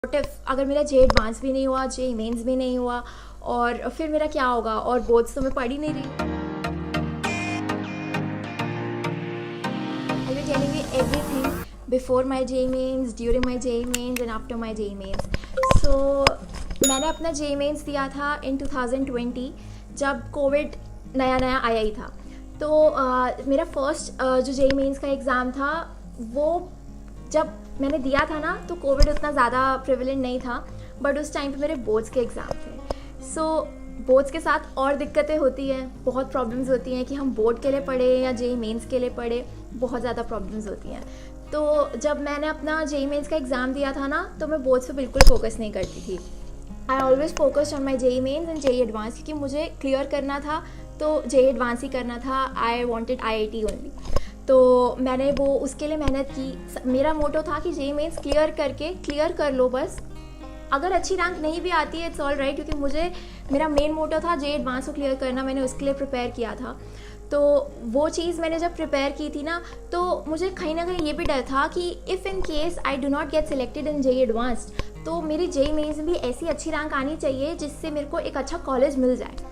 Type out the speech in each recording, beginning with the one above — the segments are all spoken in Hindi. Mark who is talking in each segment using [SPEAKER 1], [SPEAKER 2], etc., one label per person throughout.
[SPEAKER 1] व्हाट इफ अगर मेरा जे एडवांस भी नहीं हुआ, जे मेंस भी नहीं हुआ, और फिर मेरा क्या होगा, और बोर्ड्स तो मैं पढ़ ही नहीं रही। I will telling you everything before my JEE Mains, during my JEE mains and after my JEE Mains. So मैंने अपना जे मेंस दिया था इन 2020, जब कोविड नया नया आया ही था। तो मेरा फर्स्ट जो जे मेंस का एग्ज़ाम था, वो जब मैंने दिया था ना, तो कोविड उतना ज़्यादा प्रिविलेंट नहीं था, बट उस टाइम पे मेरे बोर्ड्स के एग्ज़ाम थे। सो बोर्ड्स के साथ और दिक्कतें होती हैं, बहुत प्रॉब्लम्स होती हैं कि हम बोर्ड के लिए पढ़े या जे मेंस के लिए पढ़े, बहुत ज़्यादा प्रॉब्लम्स होती हैं। तो जब मैंने अपना जे मेंस का एग्ज़ाम दिया था ना, तो मैं बोर्ड्स पे बिल्कुल फोकस नहीं करती थी। I always focused on my JEE mains and JEE advance, क्योंकि मुझे क्लियर करना था, तो जे एडवांस ही करना था। I wanted IIT only. तो मैंने वो उसके लिए मेहनत की। मेरा मोटो था कि जे मेंस क्लियर कर लो बस। अगर अच्छी रैंक नहीं भी आती है, इट्स ऑल राइट, क्योंकि मेरा मेन मोटो था जे एडवांस को क्लियर करना। मैंने उसके लिए प्रिपेयर किया था। तो वो चीज़ मैंने जब प्रिपेयर की थी ना, तो मुझे कहीं ना कहीं ये भी डर था कि if in case I do not get selected in J Advanced, तो मेरी जे मेंस में भी ऐसी अच्छी रैंक आनी चाहिए जिससे मेरे को एक अच्छा कॉलेज मिल जाए।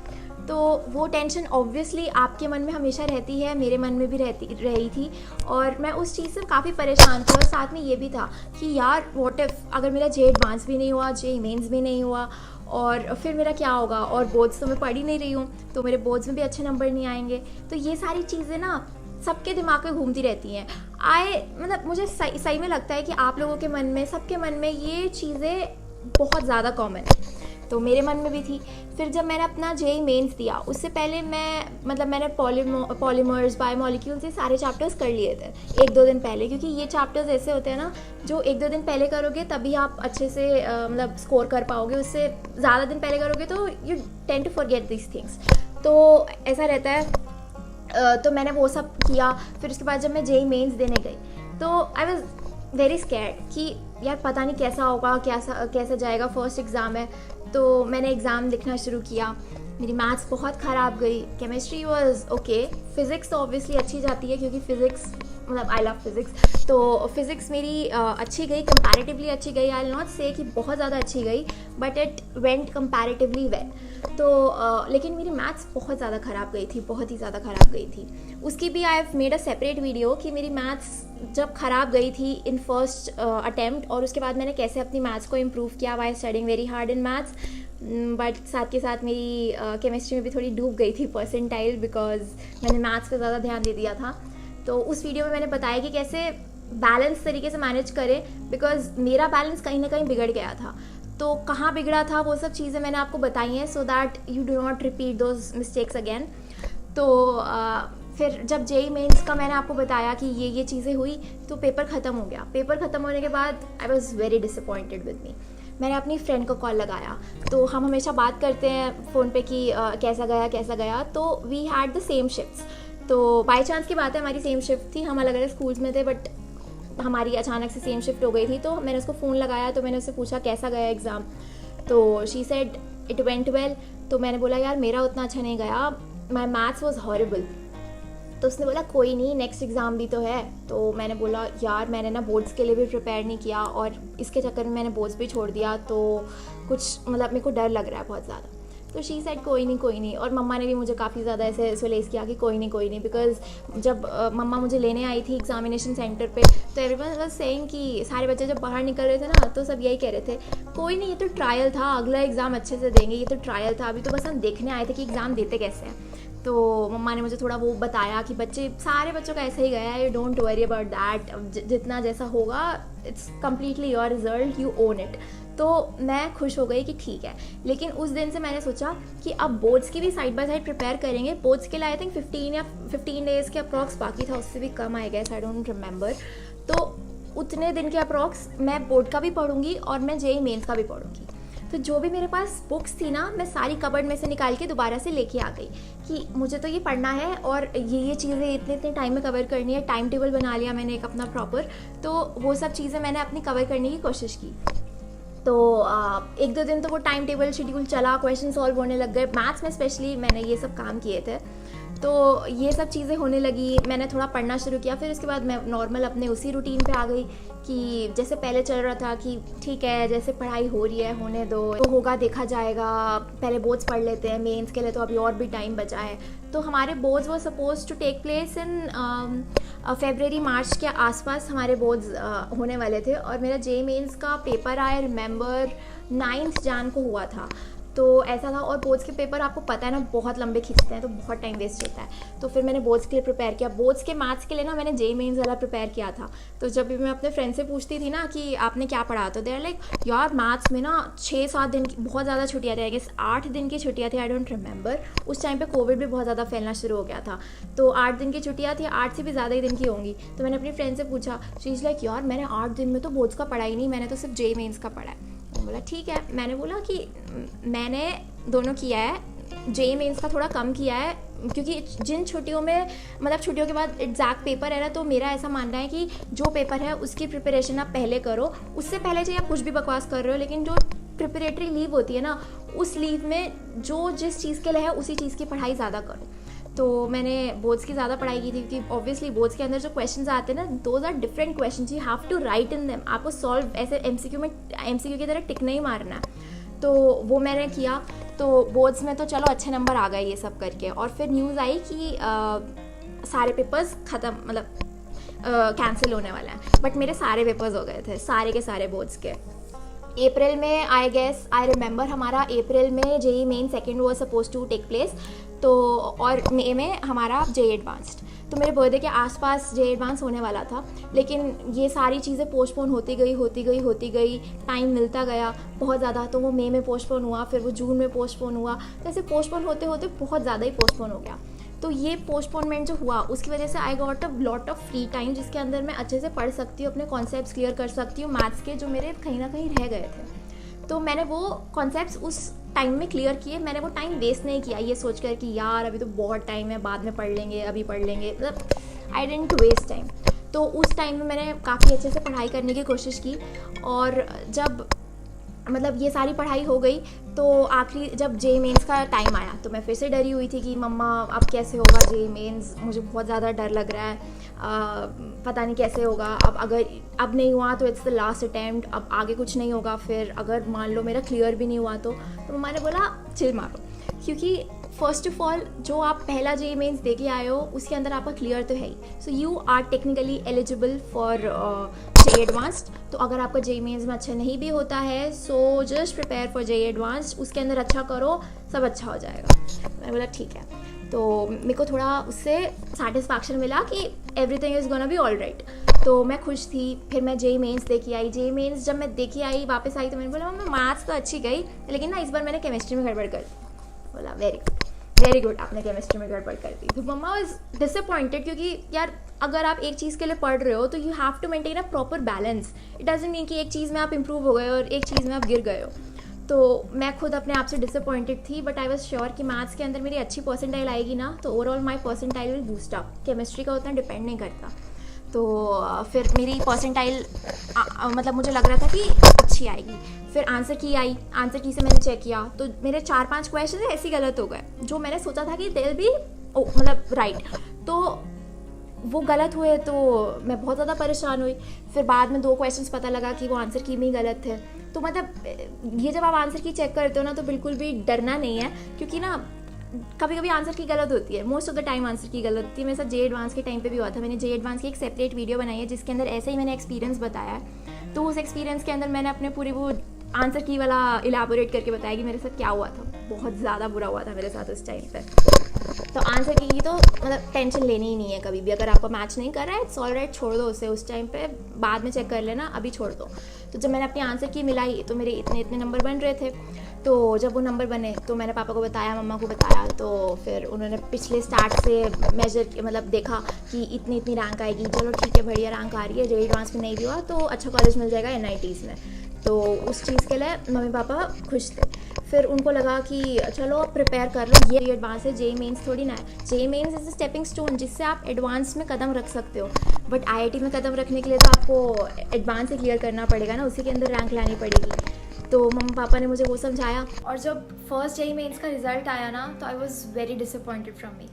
[SPEAKER 1] तो वो टेंशन ऑब्वियसली आपके मन में हमेशा रहती है, मेरे मन में भी रही थी, और मैं उस चीज़ से काफ़ी परेशान थी। और साथ में ये भी था कि यार व्हाट इफ अगर मेरा जे एडवांस भी नहीं हुआ, जे मेंस भी नहीं हुआ, और फिर मेरा क्या होगा, और बोर्ड्स तो मैं पढ़ ही नहीं रही हूँ, तो मेरे बोर्ड्स में भी अच्छे नंबर नहीं आएंगे। तो ये सारी चीज़ें ना सबके दिमाग में घूमती रहती हैं। मुझे सही में लगता है कि आप लोगों के मन में, सबके मन में ये चीज़ें बहुत ज़्यादा कॉमन है। तो मेरे मन में भी थी। फिर जब मैंने अपना जे मेंस दिया, उससे पहले मैंने पॉलीमर्स, बायोमोलिक्यूल्स, ये सारे चैप्टर्स कर लिए थे 1-2 दिन पहले, क्योंकि ये चैप्टर्स ऐसे होते हैं ना, जो 1-2 दिन पहले करोगे तभी आप अच्छे से स्कोर कर पाओगे। उससे ज़्यादा दिन पहले करोगे तो you tend to forget this things. तो ऐसा रहता है। तो मैंने वो सब किया। फिर उसके बाद जब मैं जे मेंस देने गई, तो आई वॉज वेरी स्कैर्ड कि यार पता नहीं कैसा होगा, कैसा जाएगा, फर्स्ट एग्ज़ाम है। तो मैंने एग्ज़ाम लिखना शुरू किया। मेरी मैथ्स बहुत ख़राब गई, केमिस्ट्री वाज ओके, फिज़िक्स तो ऑब्वियसली अच्छी जाती है, क्योंकि फ़िज़िक्स आई लव फिज़िक्स। तो फिज़िक्स मेरी अच्छी गई, कंपैरेटिवली अच्छी गई। आई विल नॉट से कि बहुत ज़्यादा अच्छी गई, but it went comparatively well. तो लेकिन मेरी मैथ्स बहुत ज़्यादा ख़राब गई थी, बहुत ही ज़्यादा ख़राब गई थी। उसकी भी I have made a separate video कि मेरी मैथ्स जब ख़राब गई थी इन फर्स्ट अटेम्प्ट, और उसके बाद मैंने कैसे अपनी मैथ्स को इम्प्रूव किया by studying very hard in maths. But साथ के साथ मेरी केमिस्ट्री में भी थोड़ी डूब गई थी परसेंटाइल, बिकॉज मैंने मैथ्स पे ज़्यादा ध्यान दे दिया था। तो उस वीडियो में मैंने बताया कि कैसे बैलेंस तरीके से मैनेज करें, बिकॉज मेरा बैलेंस कहीं ना कहीं बिगड़ गया था। तो कहाँ बिगड़ा था, वो सब चीज़ें मैंने आपको बताई हैं, so that you do not repeat those mistakes again. तो फिर जब जे मेंस का मैंने आपको बताया कि ये चीज़ें हुई, तो पेपर ख़त्म हो गया। पेपर ख़त्म होने के बाद I was very disappointed with me. मैंने अपनी फ्रेंड को कॉल लगाया, तो हम हमेशा बात करते हैं फ़ोन पे कि कैसा गया। तो we had the same shifts. तो बाई चांस की बात है, हमारी सेम शिफ्ट थी। हम अलग अलग स्कूल्स में थे, बट हमारी अचानक से सेम शिफ्ट हो गई थी। तो मैंने उसको फ़ोन लगाया, तो मैंने उससे पूछा कैसा गया एग्ज़ाम। तो she said it went well. तो मैंने बोला यार मेरा उतना अच्छा नहीं गया, माई मैथ्स वॉज हॉरेबल। तो उसने बोला कोई नहीं, नेक्स्ट एग्ज़ाम भी तो है। तो मैंने बोला यार मैंने ना बोर्ड्स के लिए भी प्रिपेयर नहीं किया, और इसके चक्कर में मैंने बोर्ड्स भी छोड़ दिया, तो कुछ मेरे को डर लग रहा है बहुत ज़्यादा। तो शी सेड कोई नहीं। और मम्मा ने भी मुझे काफ़ी ज़्यादा ऐसे सुलेस किया कि कोई नहीं, बिकॉज जब मम्मा मुझे लेने आई थी एग्जामिनेशन सेंटर पे, तो एवरीवन वाज सेइंग कि सारे बच्चे जब बाहर निकल रहे थे ना, तो सब यही कह रहे थे कोई नहीं, ये तो ट्रायल था, अगला एग्ज़ाम अच्छे से देंगे, ये तो ट्रायल था, अभी तो बस हम देखने आए थे कि एग्ज़ाम देते कैसे हैं। तो मम्मा ने मुझे थोड़ा वो बताया कि सारे बच्चों का ऐसा ही गया है, you don't worry about that, जितना जैसा होगा it's completely your result, you own it. तो मैं खुश हो गई कि ठीक है। लेकिन उस दिन से मैंने सोचा कि अब बोर्ड्स की भी साइड बाय साइड प्रिपेयर करेंगे। बोर्ड्स के लिए आई थिंक 15 डेज़ के अप्रॉक्स बाकी था, उससे भी कम I guess, I don't remember. तो उतने दिन के अप्रॉक्स मैं बोर्ड का भी पढ़ूंगी और मैं जे मेंस का भी पढ़ूंगी। तो जो भी मेरे पास बुक्स थी ना, मैं सारी कबर्ड में से निकाल के दोबारा से लेके आ गई कि मुझे तो ये पढ़ना है, और ये चीज़ें इतने टाइम में कवर करनी है। टाइम टेबल बना लिया मैंने एक अपना प्रॉपर। तो वो सब चीज़ें मैंने अपनी कवर करने की कोशिश की। तो 1-2 दिन तो वो टाइम टेबल शेड्यूल चला, क्वेश्चन सॉल्व होने लग गए। मैथ्स में स्पेशली मैंने ये सब काम किए थे। तो ये सब चीज़ें होने लगी, मैंने थोड़ा पढ़ना शुरू किया। फिर उसके बाद मैं नॉर्मल अपने उसी रूटीन पे आ गई कि जैसे पहले चल रहा था कि ठीक है जैसे पढ़ाई हो रही है होने दो, तो होगा देखा जाएगा, पहले बोर्ड्स पढ़ लेते हैं, मेंस के लिए तो अभी और भी टाइम बचा है। तो हमारे बोर्ड्स वो suppose to take place in February March के आसपास हमारे बोर्ड्स होने वाले थे, और मेरा जे मेंस का पेपर आई रिमेंबर 9 जन को हुआ था। तो ऐसा था, और बोर्ड्स के पेपर आपको पता है ना बहुत लंबे खींचते हैं, तो बहुत टाइम वेस्ट होता है। तो फिर मैंने बोर्ड्स के लिए प्रिपेयर किया। बोर्ड्स के मैथ्स के लिए ना मैंने जे मेंस वाला प्रिपेयर किया था। तो जब भी मैं अपने फ्रेंड से पूछती थी ना कि आपने क्या पढ़ा, तो दे आर लाइक यार मैथ्स में ना 6-7 दिन की बहुत ज़्यादा छुट्टियाँ थी, आई गेस 8 दिन की छुट्टियाँ थी, आई डोंट रिमेंबर। उस टाइम पर कोविड भी बहुत ज़्यादा फैलना शुरू हो गया था, तो 8 दिन की छुट्टियाँ थी, 8 से भी ज़्यादा ही दिन की होंगी। तो मैंने अपनी फ्रेंड से पूछा, शी इज़ लाइक यार मैंने 8 दिन में तो बोर्ड्स का पढ़ा ही नहीं, मैंने तो सिर्फ जे मेंस का पढ़ा है। बोला ठीक है। मैंने बोला कि मैंने दोनों किया है, जे मेंस का थोड़ा कम किया है, क्योंकि जिन छुट्टियों में मतलब छुट्टियों के बाद एग्जैक्ट पेपर है ना, तो मेरा ऐसा मानना है कि जो पेपर है उसकी प्रिपरेशन आप पहले करो। उससे पहले चाहे आप कुछ भी बकवास कर रहे हो, लेकिन जो प्रिपरेटरी लीव होती है ना, उस लीव में जो जिस चीज़ के लिए है उसी चीज़ की पढ़ाई ज़्यादा करो। तो मैंने बोर्ड्स की ज़्यादा पढ़ाई की थी, क्योंकि ऑब्वियसली बोर्ड्स के अंदर जो क्वेश्चंस आते हैं ना, those are different questions, you have to write in them. आपको सॉल्व ऐसे एमसीक्यू की तरह टिक नहीं मारना है। तो वो मैंने किया। तो बोर्ड्स में तो चलो अच्छे नंबर आ गए ये सब करके, और फिर न्यूज़ आई कि सारे पेपर्स ख़त्म, मतलब कैंसिल होने वाला है। बट मेरे सारे पेपर्स हो गए थे, सारे के सारे बोर्ड्स के। अप्रैल में आई रिमेंबर हमारा अप्रैल में JEE main second was suppose to take place, तो और मई में हमारा जे एडवांस्ड। तो मेरे बर्थडे के आसपास जे एडवांस होने वाला था, लेकिन ये सारी चीज़ें पोस्टपोन होती गई, टाइम मिलता गया बहुत ज़्यादा। तो वो मई में पोस्टपोन हुआ, फिर वो जून में पोस्टपोन हुआ, तो ऐसे पोस्टपोन होते होते बहुत ज़्यादा ही पोस्टपोन हो गया। तो ये पोस्टपोनमेंट जो हुआ उसकी वजह से I got a lot of free time, जिसके अंदर मैं अच्छे से पढ़ सकती हूँ, अपने कॉन्सेप्ट्स क्लियर कर सकती हूँ मैथ्स के, जो मेरे कहीं ना कहीं रह गए थे। तो मैंने वो कॉन्सेप्ट्स उस टाइम में क्लियर किए। मैंने वो टाइम वेस्ट नहीं किया ये सोच कर कि यार अभी तो बहुत टाइम है, बाद में पढ़ लेंगे, अभी पढ़ लेंगे, मतलब आई डिडंट वेस्ट टाइम। तो उस टाइम में मैंने काफ़ी अच्छे से पढ़ाई करने की कोशिश की, और जब मतलब ये सारी पढ़ाई हो गई, तो आखिरी जब जे मेंस का टाइम आया, तो मैं फिर से डरी हुई थी कि मम्मा अब कैसे होगा जे मेंस, मुझे बहुत ज़्यादा डर लग रहा है, पता नहीं कैसे होगा। अगर अब नहीं हुआ तो इट्स द लास्ट अटैम्प्ट, अब आगे कुछ नहीं होगा, फिर अगर मान लो मेरा क्लियर भी नहीं हुआ तो मम्मा ने बोला चिल मारो, क्योंकि फर्स्ट ऑफ ऑल जो आप पहला जे मेंस दे के आए हो उसके अंदर आपका क्लियर तो है ही, so you are technically eligible for JEE Advanced. तो अगर आपका जे मेंस में अच्छा नहीं भी होता है, so just prepare for JEE advanced, उसके अंदर अच्छा करो, सब अच्छा हो जाएगा। मैं बोला ठीक है। तो मेरे को थोड़ा उससे सेटिस्फैक्शन मिला कि everything is gonna be all right, तो मैं खुश थी। फिर मैं जे मेंस दे के आई। जे मेंस जब मैं दे के आई वापस आई, तो मैंने बोला मैं मैथ्स तो अच्छी गई, लेकिन ना इस बार मैंने केमिस्ट्री में गड़बड़ कर दी। बोला वेरी गुड आपने केमिस्ट्री में गड़बड़ कर दी। तो मम्मा वाज डिसअपॉइंटेड, क्योंकि यार अगर आप एक चीज़ के लिए पढ़ रहे हो तो you have to maintain a proper balance. It doesn't mean कि एक चीज़ में आप इंप्रूव हो गए और एक चीज़ में आप गिर गए हो। तो मैं खुद अपने आप से डिसअपॉइंटेड थी, बट आई वाज श्योर कि मैथ्स के अंदर मेरी अच्छी परसेंटाइल आएगी ना, तो overall my percentile will boost up. Chemistry का उतना डिपेंड नहीं करता। तो फिर मेरी परसेंटाइल मतलब मुझे लग रहा था कि अच्छी आएगी। फिर आंसर की आई, आंसर की से मैंने चेक किया, तो मेरे 4-5 क्वेश्चन ऐसे ही गलत हो गए जो मैंने सोचा था कि दे भी मतलब राइट, तो वो गलत हुए। तो मैं बहुत ज़्यादा परेशान हुई। फिर बाद में 2 क्वेश्चंस पता लगा कि वो आंसर की में ही गलत थे। तो मतलब ये जब आप आंसर की चेक करते हो ना, तो बिल्कुल भी डरना नहीं है, क्योंकि ना कभी कभी आंसर की गलत होती है, most of the time answer की गलत होती है। मेरे साथ जे एडवांस के टाइम पे भी हुआ था। मैंने जे एडवांस की एक सेपरेट वीडियो बनाई है जिसके अंदर ऐसे ही मैंने एक्सपीरियंस बताया है। तो उस एक्सपीरियंस के अंदर मैंने अपने पूरी वो आंसर की वाला इलाबोरेट करके बताया कि मेरे साथ क्या हुआ था। बहुत ज़्यादा बुरा हुआ था मेरे साथ उस टाइम पर। तो आंसर की तो मतलब टेंशन लेनी ही नहीं है कभी भी। अगर आपको मैच नहीं कर रहा है इट्स ऑल राइट, छोड़ दो उसे उस टाइम पे, बाद में चेक कर लेना, अभी छोड़ दो। तो जब मैंने अपनी आंसर की मिलाई तो मेरे इतने नंबर बन रहे थे। तो जब वो नंबर बने तो मैंने पापा को बताया, मम्मा को बताया, तो फिर उन्होंने पिछले स्टार्ट से मेजर मतलब देखा कि इतनी रैंक आएगी, चलो ठीक है बढ़िया रैंक आ रही है, जे एडवांस में नहीं भी हुआ तो अच्छा कॉलेज मिल जाएगा NITs में। तो उस चीज़ के लिए मम्मी पापा खुश थे। फिर उनको लगा कि चलो आप प्रिपेयर कर लो, ये एडवांस है, जे मेंस थोड़ी ना है। JEE Mains is a stepping stone जिससे आप एडवांस में कदम रख सकते हो, बट IIT में कदम रखने के लिए तो आपको एडवांस से क्लियर करना पड़ेगा ना, उसी के अंदर रैंक लानी पड़ेगी। तो मम्मी पापा ने मुझे वो समझाया। और जब फर्स्ट जे मेंस का रिज़ल्ट आया ना, तो I was very disappointed from me.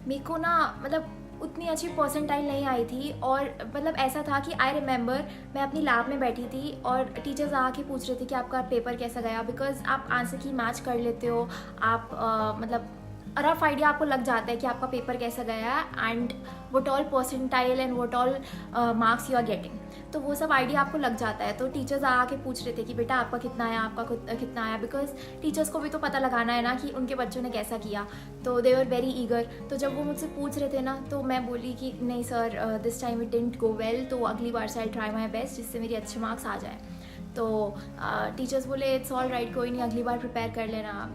[SPEAKER 1] मेरे को ना मतलब उतनी अच्छी परसेंटाइल नहीं आई थी। और मतलब ऐसा था कि आई रिमेंबर मैं अपनी लैब में बैठी थी और टीचर्स आके पूछ रहे थे कि आपका पेपर कैसा गया, बिकॉज आप आंसर की मैच कर लेते हो, आप मतलब रफ आइडिया आपको लग जाता है कि आपका पेपर कैसा गया है and what all percentile and what all marks you are getting, तो वो सब आइडिया आपको लग जाता है। तो टीचर्स आके पूछ रहे थे कि बेटा आपका कितना आया, आपका कितना आया, बिकॉज टीचर्स को भी तो पता लगाना है ना कि उनके बच्चों ने कैसा किया। तो दे वर वेरी ईगर। तो जब वो मुझसे पूछ रहे थे ना तो मैं बोली कि नहीं sir, this time it didn't go well, तो अगली बार से आई ट्राई माई बेस्ट जिससे मेरे अच्छे मार्क्स आ जाए। तो टीचर्स बोले इट्स ऑल राइट, कोई नहीं, अगली बार प्रिपेयर कर लेना,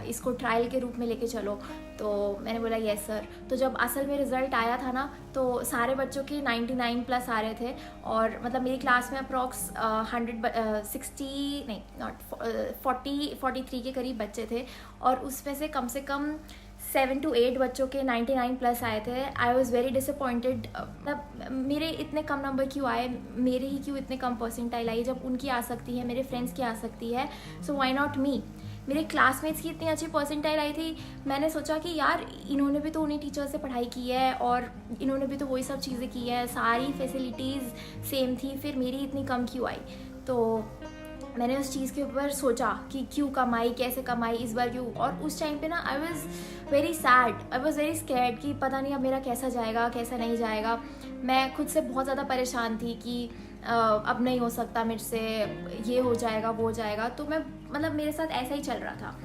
[SPEAKER 1] इसको ट्रायल के रूप में लेके चलो। तो मैंने बोला येस सर। तो जब असल में रिज़ल्ट आया था ना तो सारे बच्चों के 99 प्लस आ रहे थे, और मतलब मेरी क्लास में अप्रॉक्स 160 नहीं नॉट 43 के करीब बच्चे थे, और उसमें से कम 7 to 8 बच्चों के 99 प्लस आए थे। आई वॉज़ वेरी डिसअपॉइंटेड, मतलब मेरे इतने कम नंबर क्यों आए, मेरे ही क्यों इतने कम परसेंटाइल आई, जब उनकी आ सकती है, मेरे फ्रेंड्स की आ सकती है, सो व्हाई नॉट मी। मेरे क्लासमेट्स की इतनी अच्छी परसेंटाइल आई थी, मैंने सोचा कि यार इन्होंने भी तो उन्हीं टीचर से पढ़ाई की है और इन्होंने भी तो वही सब चीज़ें की है, सारी फैसिलिटीज़ सेम थी, फिर मेरी इतनी कम क्यों आई। तो मैंने उस चीज़ के ऊपर सोचा कि क्यों कम आई, कैसे कम आई, इस बार क्यों। और उस टाइम पे ना I was very sad, I was very scared कि पता नहीं अब मेरा कैसा जाएगा, कैसा नहीं जाएगा। मैं खुद से बहुत ज़्यादा परेशान थी कि अब नहीं हो सकता मेरे से, ये हो जाएगा वो हो जाएगा। तो मैं मतलब मेरे साथ ऐसा ही चल रहा था।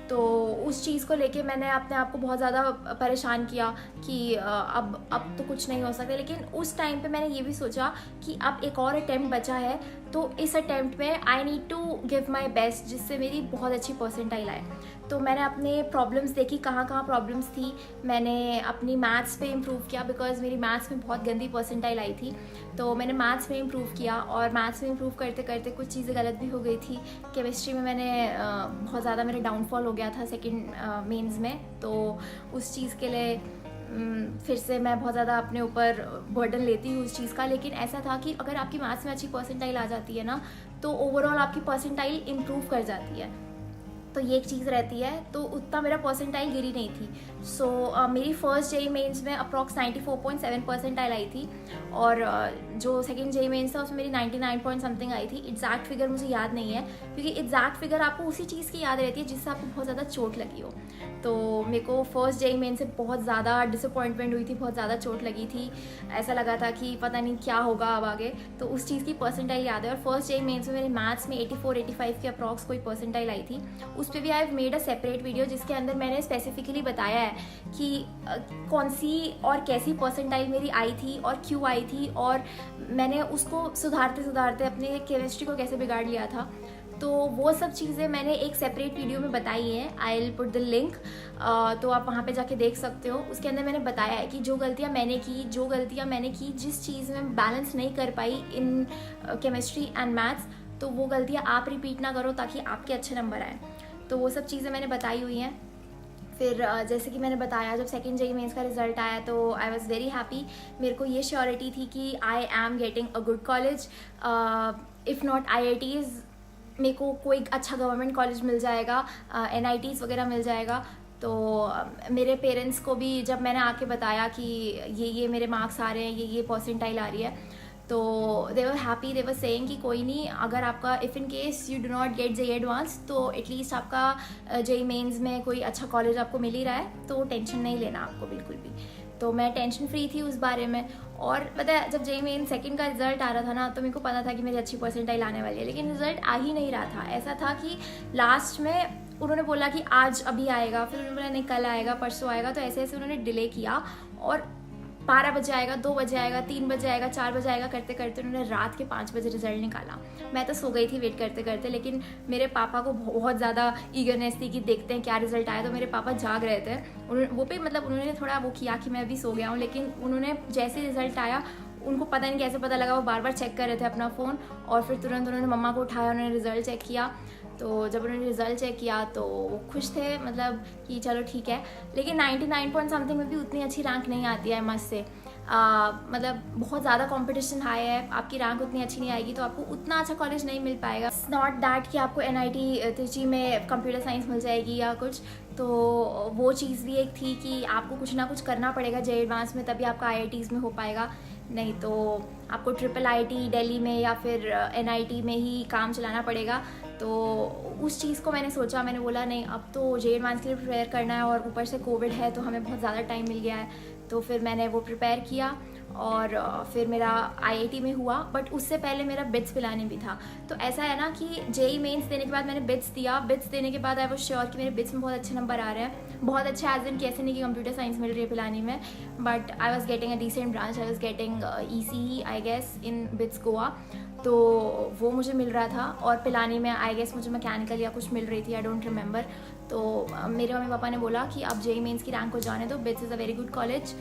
[SPEAKER 1] तो उस चीज़ को लेके मैंने अपने आप को बहुत ज़्यादा परेशान किया कि अब तो कुछ नहीं हो सकता। लेकिन उस टाइम पे मैंने ये भी सोचा कि अब एक और अटैम्प्ट बचा है, तो इस अटैम्प्ट में I need to give my best जिससे मेरी बहुत अच्छी परसेंटाइल आए। तो मैंने अपने प्रॉब्लम्स देखी, कहाँ प्रॉब्लम्स थी। मैंने अपनी मैथ्स पे इम्प्रूव किया, बिकॉज मेरी मैथ्स में बहुत गंदी परसेंटाइल आई थी। तो मैंने मैथ्स में इम्प्रूव किया, और मैथ्स में इम्प्रूव करते करते कुछ चीज़ें गलत भी हो गई थी। केमिस्ट्री में मैंने बहुत ज़्यादा मेरा डाउनफॉल हो गया था सेकंड मेंस में, तो उस चीज़ के लिए फिर से मैं बहुत ज़्यादा अपने ऊपर बर्डन लेती हूँ उस चीज़ का। लेकिन ऐसा था कि अगर आपकी मैथ्स में अच्छी परसेंटाइल आ जाती है ना, तो ओवरऑल आपकी परसेंटाइल इम्प्रूव कर जाती है। तो ये एक चीज़ रहती है, तो उतना मेरा परसेंटाइल गिरी नहीं थी। सो मेरी फर्स्ट जेई मेंस में अप्रॉक्स 94.7 परसेंटाइल आई थी, और जो सेकंड जेई मेंस था उसमें मेरी 99 पॉइंट समथिंग आई थी। एग्जैक्ट फिगर मुझे याद नहीं है, क्योंकि एग्जैक्ट फिगर आपको उसी चीज़ की याद रहती है जिससे आपको बहुत ज़्यादा चोट लगी हो। तो मेरे को फर्स्ट जेई मेंस से बहुत ज़्यादा डिसअपॉइंटमेंट हुई थी, बहुत ज़्यादा चोट लगी थी, ऐसा लगा था कि पता नहीं क्या होगा अब आगे। तो उस चीज़ की परसेंटाइल याद है। और फर्स्ट जेई मेंस में मेरे मैथ्स में 84-85 के अप्रॉक्स कोई परसेंटाइल आई थी। उस पर भी I have made a separate video जिसके अंदर मैंने स्पेसिफिकली बताया है कि कौन सी और कैसी परसेंटाइल मेरी आई थी और क्यों आई थी, और मैंने उसको सुधारते सुधारते अपने केमिस्ट्री को कैसे बिगाड़ लिया था। तो वो सब चीज़ें मैंने एक सेपरेट वीडियो में बताई हैं, I will put the link, तो आप वहाँ पे जाके देख सकते हो। उसके अंदर मैंने बताया है कि जो गलतियाँ मैंने की जिस चीज़ में बैलेंस नहीं कर पाई इन केमिस्ट्री एंड मैथ्स, तो वो गलतियाँ आप रिपीट ना करो ताकि आपके अच्छे नंबर आए। तो वो सब चीज़ें मैंने बताई हुई हैं। फिर जैसे कि मैंने बताया, जब सेकंड जेई मेंस का रिज़ल्ट आया तो आई वाज वेरी हैप्पी। मेरे को ये श्योरिटी थी कि I am getting a good college, if not IITs, मेरे को कोई अच्छा गवर्नमेंट कॉलेज मिल जाएगा, NITs वगैरह मिल जाएगा। तो मेरे पेरेंट्स को भी जब मैंने आके बताया कि ये मेरे मार्क्स आ रहे हैं, ये परसेंटाइल आ रही है, तो दे were happy, they were saying कि कोई नहीं, अगर आपका if in case you do not gate JEE advance, तो एटलीस्ट आपका JEE मेंस में कोई अच्छा कॉलेज आपको मिल ही रहा है, तो टेंशन नहीं लेना आपको बिल्कुल भी। तो मैं टेंशन फ्री थी उस बारे में। और पता है, जब JEE मेन सेकंड का रिजल्ट आ रहा था ना, तो मेरे को पता था कि मेरी अच्छी परसेंटाइल आने वाली है, लेकिन रिजल्ट आ ही नहीं रहा था। ऐसा था कि लास्ट में उन्होंने बोला कि आज अभी आएगा, फिर उन्होंने बोला नहीं कल आएगा, परसों आएगा, तो ऐसे ऐसे उन्होंने डिले किया, और 12 बजे आएगा, 2 बजे आएगा, 3 बजे आएगा, 4 बजे आएगा करते करते उन्होंने रात के 5 बजे रिजल्ट निकाला। मैं तो सो गई थी वेट करते करते, लेकिन मेरे पापा को बहुत ज़्यादा ईगरनेस थी कि देखते हैं क्या रिजल्ट आया। तो मेरे पापा जाग रहे थे, उन्होंने थोड़ा वो किया कि मैं अभी सो गया हूँ, लेकिन उन्होंने जैसे रिजल्ट आया, उनको पता नहीं कैसे पता लगा, वो बार बार चेक कर रहे थे अपना फ़ोन, और फिर तुरंत उन्होंने मम्मा को उठाया, उन्होंने रिज़ल्ट चेक किया। तो जब उन्होंने रिज़ल्ट चेक किया तो वो खुश थे, मतलब कि चलो ठीक है। लेकिन 99 पॉइंट समथिंग में भी उतनी अच्छी रैंक नहीं आती है मस्त से। मतलब बहुत ज़्यादा कंपटीशन हाई है, आपकी रैंक उतनी अच्छी नहीं आएगी तो आपको उतना अच्छा कॉलेज नहीं मिल पाएगा। इट्स नॉट दैट कि आपको NIT त्रिची में कंप्यूटर साइंस मिल जाएगी या कुछ, तो वो चीज़ भी एक थी कि आपको कुछ ना कुछ करना पड़ेगा JEE एडवांस में, तभी आपका IITs में हो पाएगा, नहीं तो आपको IIIT दिल्ली में या फिर NIT में ही काम चलाना पड़ेगा। तो उस चीज़ को मैंने सोचा, मैंने बोला नहीं अब तो JEE एडवांस के लिए प्रिपेयर करना है, और ऊपर से कोविड है तो हमें बहुत ज़्यादा टाइम मिल गया है, तो फिर मैंने वो प्रिपेयर किया और फिर मेरा IIT में हुआ। बट उससे पहले मेरा बिट्स पिलाने भी था। तो ऐसा है ना कि JEE मेंस देने के बाद मैंने बिट्स दिया, बिट्स देने के बाद आई वाज श्योर कि मेरे बिट्स में बहुत अच्छे नंबर आ रहे हैं, बहुत अच्छे एज इन कैसे नहीं कि कंप्यूटर साइंस मिल रही है पिलानी में, but I was getting a decent branch, I was getting ECE I guess in BITS Goa, तो वो मुझे मिल रहा था। और पिलानी में आई गेस मुझे मैकेनिकल या कुछ मिल रही थी, आई डोंट रिमेंबर। तो मेरे मम्मी पापा ने बोला कि आप JEE मेंस की रैंक को जाने दो, bits is a very good college,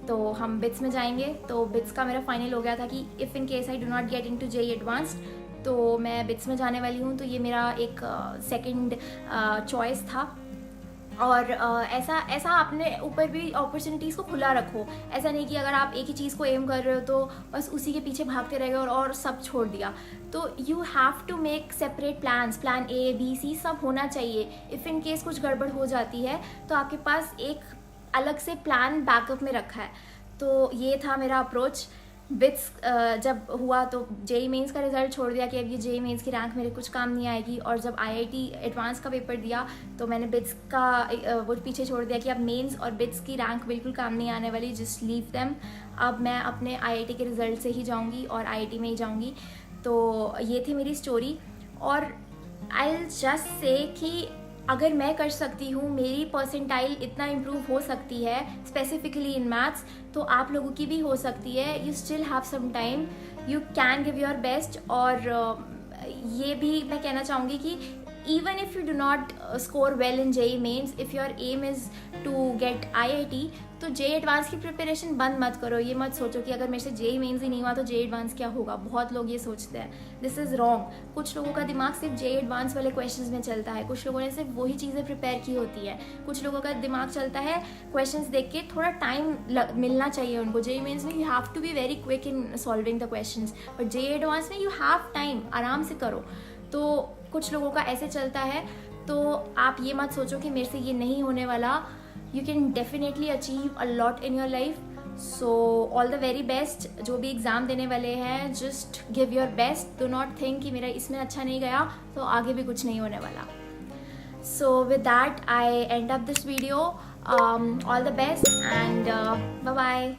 [SPEAKER 1] तो हम बिट्स में जाएंगे। तो बिट्स का मेरा फाइनल हो गया था कि if in case I do not get into JEE advanced तो मैं बिट्स में जाने वाली हूँ, तो ये मेरा एक सेकंड चॉइस था। और ऐसा अपने ऊपर भी अपॉर्चुनिटीज़ को खुला रखो, ऐसा नहीं कि अगर आप एक ही चीज़ को एम कर रहे हो तो बस उसी के पीछे भागते रह गए और सब छोड़ दिया। तो you have to make separate plans, plan A B C सब होना चाहिए। इफ़ इन केस कुछ गड़बड़ हो जाती है तो आपके पास एक अलग से प्लान बैकअप में रखा है। तो ये था मेरा अप्रोच। बिट्स जब हुआ तो JEE मेंस का रिज़ल्ट छोड़ दिया कि अब ये JEE मेंस की रैंक मेरे कुछ काम नहीं आएगी, और जब IIT एडवांस का पेपर दिया तो मैंने बिट्स का वो पीछे छोड़ दिया कि अब मेंस और बिट्स की रैंक बिल्कुल काम नहीं आने वाली, जस्ट लीव देम। अब मैं अपने IIT के रिज़ल्ट से ही जाऊँगी और IIT में ही जाऊँगी। तो ये थी मेरी स्टोरी। और आई विल जस्ट से कि अगर मैं कर सकती हूँ, मेरी परसेंटाइल इतना इम्प्रूव हो सकती है स्पेसिफिकली इन मैथ्स, तो आप लोगों की भी हो सकती है। You still have some time, you can give your best. और ये भी मैं कहना चाहूँगी कि even if you do not score well in JEE mains, if your aim is to get IIT, तो JEE एडवांस की प्रिपरेशन बंद मत करो। ये मत सोचो कि अगर मेरे से JEE मेंस ही नहीं हुआ तो JEE एडवांस क्या होगा। बहुत लोग ये सोचते हैं, दिस इज़ रॉन्ग। कुछ लोगों का दिमाग सिर्फ JEE एडवांस वाले क्वेश्चंस में चलता है, कुछ लोगों ने सिर्फ वही चीज़ें प्रिपेयर की होती है, कुछ लोगों का दिमाग चलता है क्वेश्चंस देख के, थोड़ा टाइम मिलना चाहिए उनको। JEE मेंस में you have to be very quick in solving the questions, but JEE advance में यू हैव टाइम, आराम से करो। तो कुछ लोगों का ऐसे चलता है, तो आप ये मत सोचो कि मेरे से ये नहीं होने वाला। You can definitely achieve a lot in your life. So all the very best. जो भी एग्ज़ाम देने वाले हैं, just give your best. Do not think कि मेरा इसमें अच्छा नहीं गया तो आगे भी कुछ नहीं होने वाला। So with that I end up this video. All the best and bye bye.